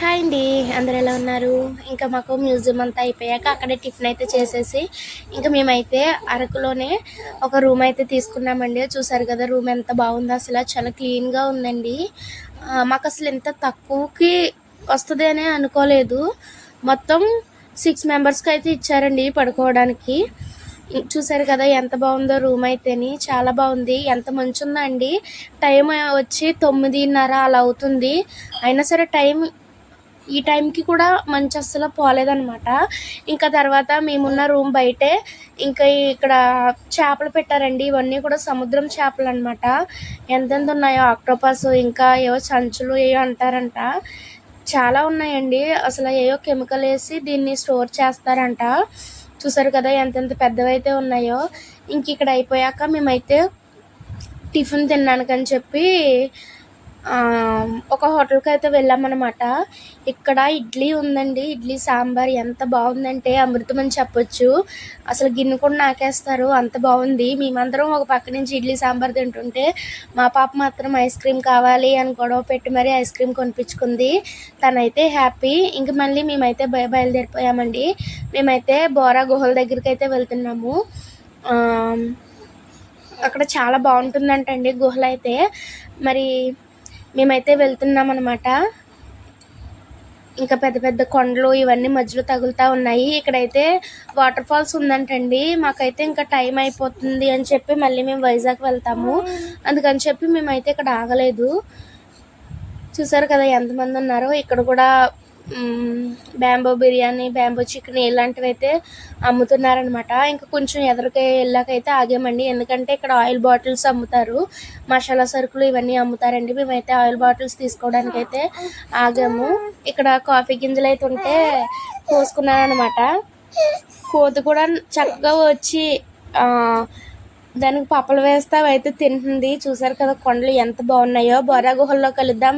Hi అండి. అందరూ ఎలా ఉన్నారు? ఇంకా మాకు మ్యూజియం అంతా అయిపోయాక అక్కడే టిఫిన్ అయితే చేసేసి ఇంకా మేమైతే అరకులోనే ఒక రూమ్ అయితే తీసుకున్నామండి. చూసారు కదా రూమ్ ఎంత బాగుందో, అసలు చాలా క్లీన్గా ఉందండి. మాకు అసలు ఎంత తక్కువకి వస్తుంది అని అనుకోలేదు. మొత్తం 6 మెంబర్స్కి అయితే ఇచ్చారండి పడుకోవడానికి. చూసారు కదా ఎంత బాగుందో రూమ్ అయితేని, చాలా బాగుంది. ఎంత మంచి ఉందా అండి. టైం వచ్చి 9:30 అలా అవుతుంది. అయినా సరే ఈ టైంకి కూడా మంచి అస్సలు పోలేదనమాట. ఇంకా తర్వాత మేమున్న రూమ్ బయటే ఇంకా ఇక్కడ చేపలు పెట్టారండి. ఇవన్నీ కూడా సముద్రం చేపలు అనమాట. ఎంతెంత ఉన్నాయో, ఆక్టోపస్, ఇంకా ఏవో సంచులు ఏవో అంటారంట. చాలా ఉన్నాయండి. అసలు ఏవో కెమికల్ వేసి దీన్ని స్టోర్ చేస్తారంట. చూసారు కదా ఎంతెంత పెద్దవైతే ఉన్నాయో. ఇంక ఇక్కడ అయిపోయాక మేమైతే టిఫిన్ తినడానికని చెప్పి ఒక హోటల్కి అయితే వెళ్ళామన్నమాట. ఇక్కడ ఇడ్లీ ఉందండి. ఇడ్లీ సాంబార్ ఎంత బాగుందంటే అమృతం అని చెప్పొచ్చు. అసలు గిన్నె కూడా నాకేస్తారు, అంత బాగుంది. మేమందరం ఒక పక్క నుంచి ఇడ్లీ సాంబార్ తింటుంటే మా పాప మాత్రం ఐస్ క్రీమ్ కావాలి అని గొడవ పెట్టి మరీ ఐస్ క్రీమ్ కొనిపించుకుంది. తనైతే హ్యాపీ. ఇంక మళ్ళీ మేమైతే బయలుదేరిపోయామండి. మేమైతే బోరా గుహల దగ్గరికి అయితే వెళ్తున్నాము. అక్కడ చాలా బాగుంటుందంటండి గుహలు అయితే. మరి మేమైతే వెళ్తున్నాం అనమాట. ఇంకా పెద్ద పెద్ద కొండలు ఇవన్నీ మధ్యలో తగులుతూ ఉన్నాయి. ఇక్కడైతే వాటర్ ఫాల్స్ ఉందంటండి. మాకైతే ఇంకా టైం అయిపోతుంది అని చెప్పి మళ్ళీ మేము వైజాగ్ వెళ్తాము. అందుకని చెప్పి మేమైతే ఇక్కడ ఆగలేదు. చూసారు కదా ఎంతమంది ఉన్నారో. ఇక్కడ కూడా బ్యాంబో బిర్యానీ, బ్యాంబో చికెన్ ఇలాంటివి అయితే అమ్ముతున్నారనమాట. ఇంకా కొంచెం ఎదురుకే వెళ్ళాకైతే ఆగామండి. ఎందుకంటే ఇక్కడ ఆయిల్ బాటిల్స్ అమ్ముతారు, మసాలా సరుకులు ఇవన్నీ అమ్ముతారండి. మేమైతే ఆయిల్ బాటిల్స్ తీసుకోవడానికి అయితే ఆగాము. ఇక్కడ కాఫీ గింజలు అయితే ఉంటే కోసుకున్నాను అనమాట. కోతి కూడా చక్కగా వచ్చి దానికి పప్పలు వేస్తా అయితే తింటుంది. చూసారు కదా కొండలు ఎంత బాగున్నాయో. బొర్రా గుహల్లో కలుద్దాం.